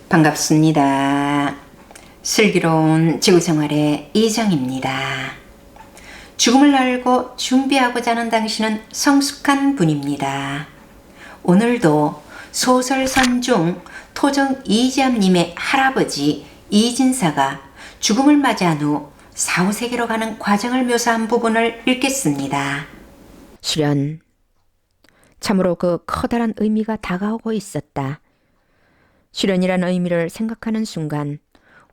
반갑습니다. 슬기로운 지구생활의 이정입니다. 죽음을 알고 준비하고자 하는 당신은 성숙한 분입니다. 오늘도 소설선 중 토정 이지암님의 할아버지 이진사가 죽음을 맞이한 후 사후세계로 가는 과정을 묘사한 부분을 읽겠습니다. 수련. 참으로 그 커다란 의미가 다가오고 있었다. 수련이란 의미를 생각하는 순간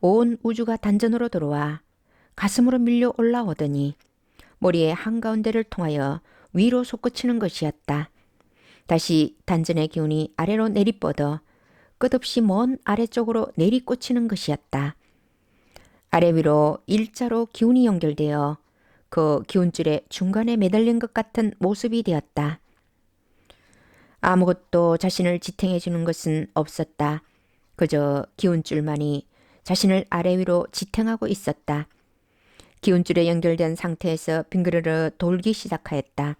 온 우주가 단전으로 들어와 가슴으로 밀려 올라오더니 머리의 한가운데를 통하여 위로 솟구치는 것이었다. 다시 단전의 기운이 아래로 내리뻗어 끝없이 먼 아래쪽으로 내리꽂히는 것이었다. 아래 위로 일자로 기운이 연결되어 그 기운줄의 중간에 매달린 것 같은 모습이 되었다. 아무것도 자신을 지탱해 주는 것은 없었다. 그저 기운줄만이 자신을 아래 위로 지탱하고 있었다. 기운줄에 연결된 상태에서 빙그르르 돌기 시작하였다.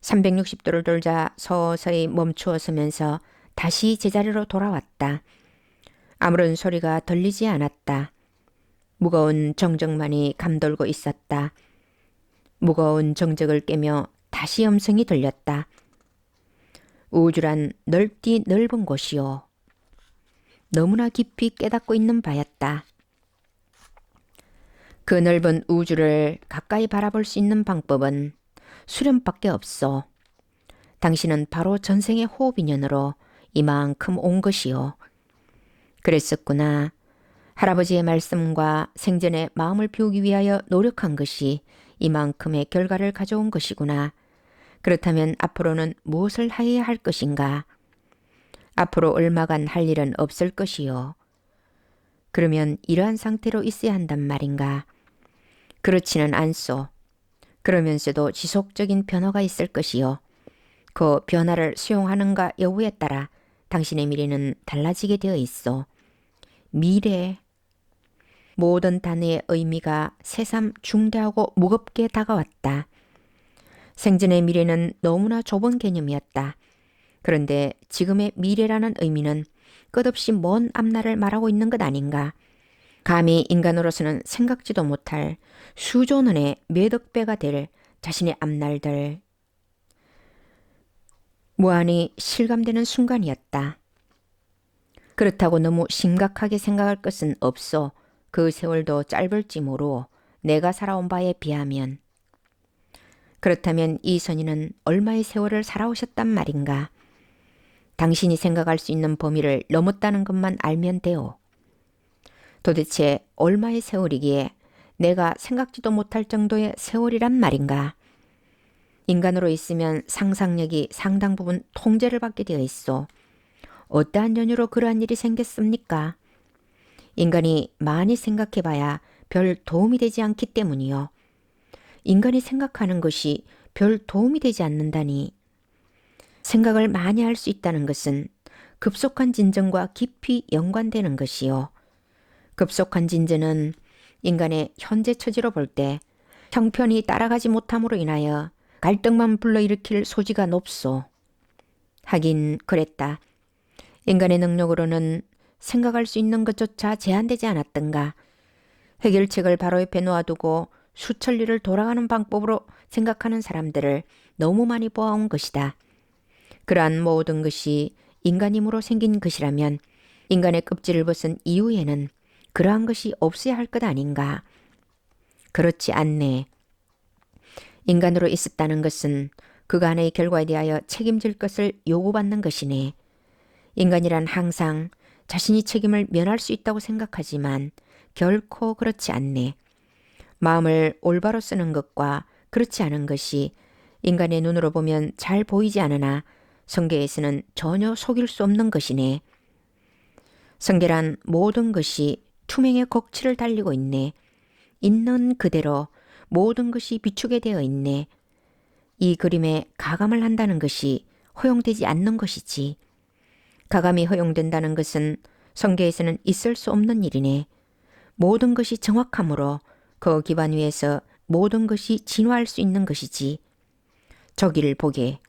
360도를 돌자 서서히 멈추어 서면서 다시 제자리로 돌아왔다. 아무런 소리가 들리지 않았다. 무거운 정적만이 감돌고 있었다. 무거운 정적을 깨며 다시 음성이 들렸다. 우주란 넓디 넓은 곳이요. 너무나 깊이 깨닫고 있는 바였다. 그 넓은 우주를 가까이 바라볼 수 있는 방법은 수련밖에 없어. 당신은 바로 전생의 호흡 인연으로 이만큼 온 것이요. 그랬었구나. 할아버지의 말씀과 생전에 마음을 비우기 위하여 노력한 것이 이만큼의 결과를 가져온 것이구나. 그렇다면 앞으로는 무엇을 해야 할 것인가? 앞으로 얼마간 할 일은 없을 것이요. 그러면 이러한 상태로 있어야 한단 말인가? 그렇지는 않소. 그러면서도 지속적인 변화가 있을 것이요. 그 변화를 수용하는가 여부에 따라 당신의 미래는 달라지게 되어 있어. 미래. 모든 단어의 의미가 새삼 중대하고 무겁게 다가왔다. 생전의 미래는 너무나 좁은 개념이었다. 그런데 지금의 미래라는 의미는 끝없이 먼 앞날을 말하고 있는 것 아닌가? 감히 인간으로서는 생각지도 못할 수조년의 몇 억 배가 될 자신의 앞날들. 무한히 실감되는 순간이었다. 그렇다고 너무 심각하게 생각할 것은 없어. 그 세월도 짧을지 모르오. 내가 살아온 바에 비하면. 그렇다면 이 선인은 얼마의 세월을 살아오셨단 말인가? 당신이 생각할 수 있는 범위를 넘었다는 것만 알면 돼요. 도대체 얼마의 세월이기에 내가 생각지도 못할 정도의 세월이란 말인가? 인간으로 있으면 상상력이 상당 부분 통제를 받게 되어 있어. 어떠한 연유로 그러한 일이 생겼습니까? 인간이 많이 생각해봐야 별 도움이 되지 않기 때문이요. 인간이 생각하는 것이 별 도움이 되지 않는다니. 생각을 많이 할 수 있다는 것은 급속한 진전과 깊이 연관되는 것이요. 급속한 진전은 인간의 현재 처지로 볼 때 형편이 따라가지 못함으로 인하여 갈등만 불러일으킬 소지가 높소. 하긴 그랬다. 인간의 능력으로는 생각할 수 있는 것조차 제한되지 않았던가. 해결책을 바로 옆에 놓아두고 수천리를 돌아가는 방법으로 생각하는 사람들을 너무 많이 보아온 것이다. 그러한 모든 것이 인간임으로 생긴 것이라면 인간의 껍질을 벗은 이후에는 그러한 것이 없어야 할 것 아닌가. 그렇지 않네. 인간으로 있었다는 것은 그간의 결과에 대하여 책임질 것을 요구받는 것이네. 인간이란 항상 자신이 책임을 면할 수 있다고 생각하지만 결코 그렇지 않네. 마음을 올바로 쓰는 것과 그렇지 않은 것이 인간의 눈으로 보면 잘 보이지 않으나 성계에서는 전혀 속일 수 없는 것이네. 성계란 모든 것이 투명의 곡치를 달리고 있네. 있는 그대로 모든 것이 비추게 되어 있네. 이 그림에 가감을 한다는 것이 허용되지 않는 것이지. 가감이 허용된다는 것은 성계에서는 있을 수 없는 일이네. 모든 것이 정확함으로 그 기반 위에서 모든 것이 진화할 수 있는 것이지. 저기를 보게.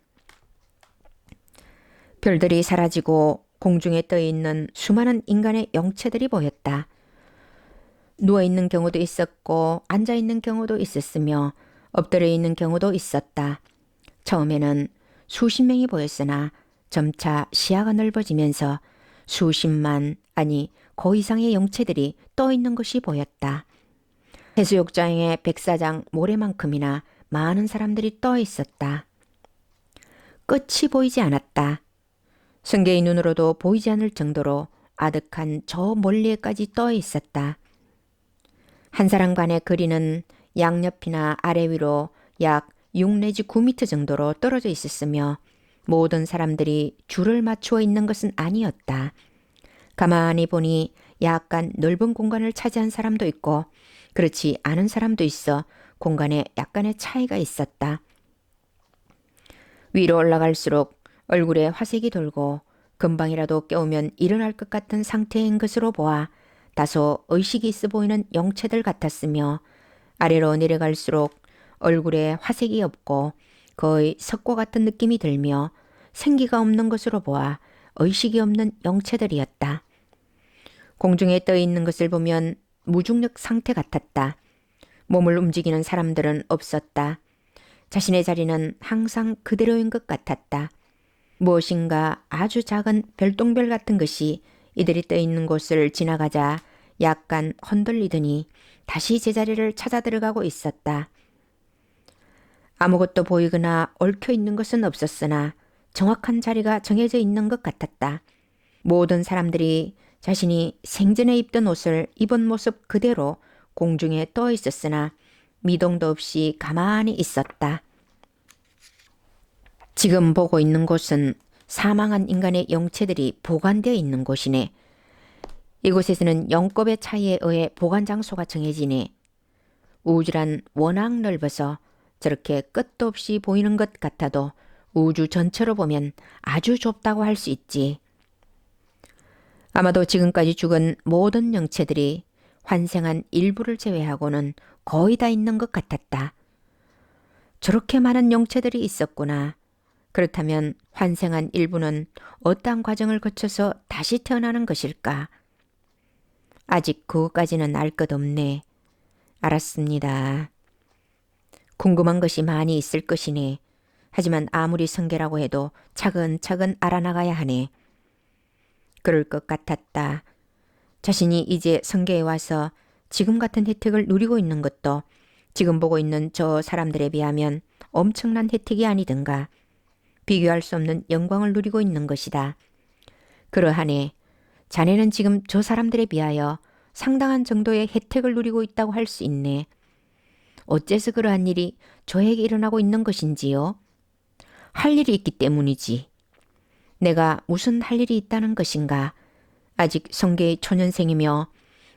별들이 사라지고 공중에 떠 있는 수많은 인간의 영체들이 보였다. 누워 있는 경우도 있었고 앉아 있는 경우도 있었으며 엎드려 있는 경우도 있었다. 처음에는 수십 명이 보였으나 점차 시야가 넓어지면서 수십만, 아니 그 이상의 영체들이 떠 있는 것이 보였다. 해수욕장의 백사장 모래만큼이나 많은 사람들이 떠 있었다. 끝이 보이지 않았다. 성게의 눈으로도 보이지 않을 정도로 아득한 저 멀리에까지 떠 있었다. 한 사람간의 거리는 양옆이나 아래 위로 약 6 내지 9m 정도로 떨어져 있었으며 모든 사람들이 줄을 맞추어 있는 것은 아니었다. 가만히 보니 약간 넓은 공간을 차지한 사람도 있고 그렇지 않은 사람도 있어 공간에 약간의 차이가 있었다. 위로 올라갈수록 얼굴에 화색이 돌고 금방이라도 깨우면 일어날 것 같은 상태인 것으로 보아 다소 의식이 있어 보이는 영체들 같았으며 아래로 내려갈수록 얼굴에 화색이 없고 거의 석고 같은 느낌이 들며 생기가 없는 것으로 보아 의식이 없는 영체들이었다. 공중에 떠 있는 것을 보면 무중력 상태 같았다. 몸을 움직이는 사람들은 없었다. 자신의 자리는 항상 그대로인 것 같았다. 무엇인가 아주 작은 별똥별 같은 것이 이들이 떠 있는 곳을 지나가자 약간 흔들리더니 다시 제자리를 찾아 들어가고 있었다. 아무것도 보이거나 얽혀 있는 것은 없었으나 정확한 자리가 정해져 있는 것 같았다. 모든 사람들이 자신이 생전에 입던 옷을 입은 모습 그대로 공중에 떠 있었으나 미동도 없이 가만히 있었다. 지금 보고 있는 곳은 사망한 인간의 영체들이 보관되어 있는 곳이네. 이곳에서는 영급의 차이에 의해 보관 장소가 정해지네. 우주란 워낙 넓어서 저렇게 끝도 없이 보이는 것 같아도 우주 전체로 보면 아주 좁다고 할 수 있지. 아마도 지금까지 죽은 모든 영체들이 환생한 일부를 제외하고는 거의 다 있는 것 같았다. 저렇게 많은 영체들이 있었구나. 그렇다면 환생한 일부는 어떠한 과정을 거쳐서 다시 태어나는 것일까? 아직 그것까지는 알 것 없네. 알았습니다. 궁금한 것이 많이 있을 것이네. 하지만 아무리 성계라고 해도 차근차근 알아나가야 하네. 그럴 것 같았다. 자신이 이제 성계에 와서 지금 같은 혜택을 누리고 있는 것도 지금 보고 있는 저 사람들에 비하면 엄청난 혜택이 아니든가. 비교할 수 없는 영광을 누리고 있는 것이다. 그러하네. 자네는 지금 저 사람들에 비하여 상당한 정도의 혜택을 누리고 있다고 할 수 있네. 어째서 그러한 일이 저에게 일어나고 있는 것인지요? 할 일이 있기 때문이지. 내가 무슨 할 일이 있다는 것인가? 아직 성계의 초년생이며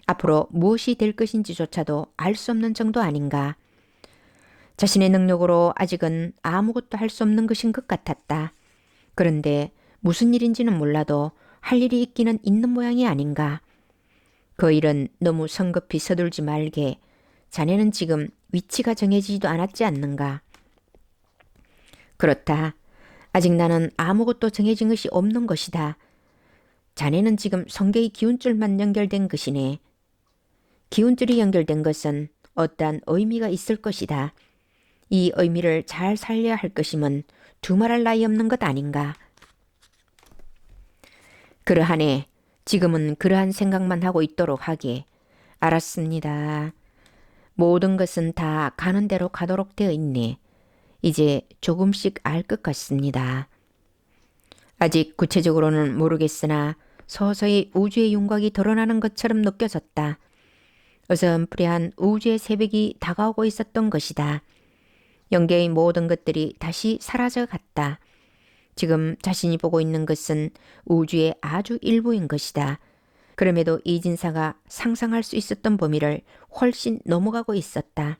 앞으로 무엇이 될 것인지조차도 알 수 없는 정도 아닌가? 자신의 능력으로 아직은 아무것도 할 수 없는 것인 것 같았다. 그런데 무슨 일인지는 몰라도 할 일이 있기는 있는 모양이 아닌가? 그 일은 너무 성급히 서둘지 말게. 자네는 지금 위치가 정해지지도 않았지 않는가? 그렇다. 아직 나는 아무것도 정해진 것이 없는 것이다. 자네는 지금 성계의 기운줄만 연결된 것이네. 기운줄이 연결된 것은 어떠한 의미가 있을 것이다. 이 의미를 잘 살려야 할 것임은 두말할 나위 없는 것 아닌가. 그러하네. 지금은 그러한 생각만 하고 있도록 하게. 알았습니다. 모든 것은 다 가는 대로 가도록 되어 있네. 이제 조금씩 알 것 같습니다. 아직 구체적으로는 모르겠으나 서서히 우주의 윤곽이 드러나는 것처럼 느껴졌다. 어슴푸레한 우주의 새벽이 다가오고 있었던 것이다. 영계의 모든 것들이 다시 사라져 갔다. 지금 자신이 보고 있는 것은 우주의 아주 일부인 것이다. 그럼에도 이진사가 상상할 수 있었던 범위를 훨씬 넘어가고 있었다.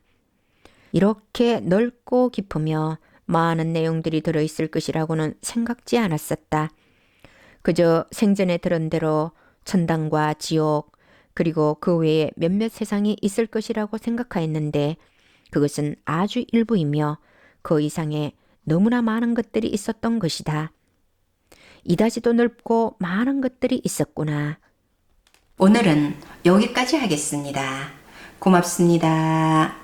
이렇게 넓고 깊으며 많은 내용들이 들어있을 것이라고는 생각지 않았었다. 그저 생전에 들은 대로 천당과 지옥 그리고 그 외에 몇몇 세상이 있을 것이라고 생각하였는데 그것은 아주 일부이며 그 이상의 너무나 많은 것들이 있었던 것이다. 이다지도 넓고 많은 것들이 있었구나. 오늘은 여기까지 하겠습니다. 고맙습니다.